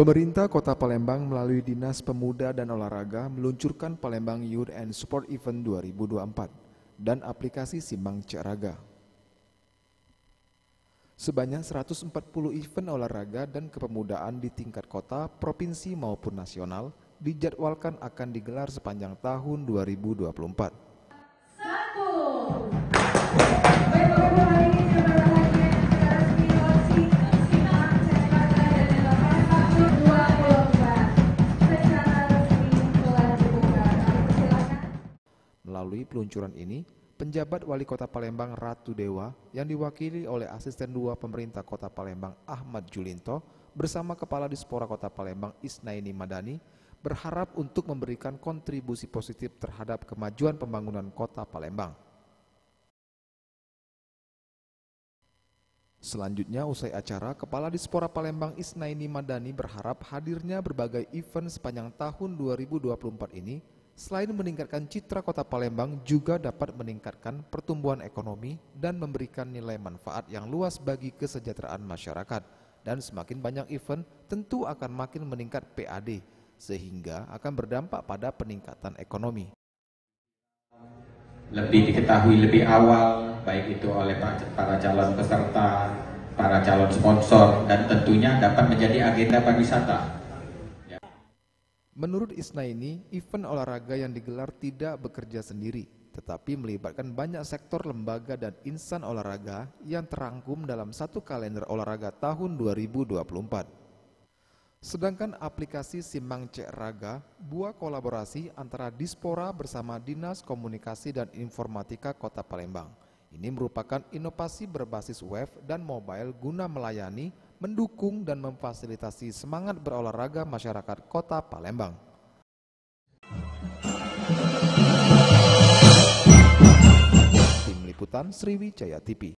Pemerintah Kota Palembang melalui Dinas Pemuda dan Olahraga meluncurkan Palembang Youth and Sport Event 2024 dan aplikasi Simbang Cek Raga. Sebanyak 140 event olahraga dan kepemudaan di tingkat kota, provinsi maupun nasional dijadwalkan akan digelar sepanjang tahun 2024. Melalui peluncuran ini, penjabat Wali Kota Palembang Ratu Dewa yang diwakili oleh Asisten 2 Pemerintah Kota Palembang Ahmad Julinto bersama Kepala Dispora Kota Palembang Isnaini Madani berharap untuk memberikan kontribusi positif terhadap kemajuan pembangunan Kota Palembang. Selanjutnya, usai acara, Kepala Dispora Palembang Isnaini Madani berharap hadirnya berbagai event sepanjang tahun 2024 ini selain meningkatkan citra Kota Palembang juga dapat meningkatkan pertumbuhan ekonomi dan memberikan nilai manfaat yang luas bagi kesejahteraan masyarakat. Dan semakin banyak event tentu akan makin meningkat PAD sehingga akan berdampak pada peningkatan ekonomi. Lebih diketahui lebih awal baik itu oleh para calon peserta, para calon sponsor, dan tentunya dapat menjadi agenda pariwisata. Menurut Isnaini, event olahraga yang digelar tidak bekerja sendiri, tetapi melibatkan banyak sektor lembaga dan insan olahraga yang terangkum dalam satu kalender olahraga tahun 2024. Sedangkan aplikasi Simbang Cek Raga, buah kolaborasi antara Dispora bersama Dinas Komunikasi dan Informatika Kota Palembang. Ini merupakan inovasi berbasis web dan mobile guna melayani, mendukung dan memfasilitasi semangat berolahraga masyarakat Kota Palembang. Tim Liputan Sriwijaya TV.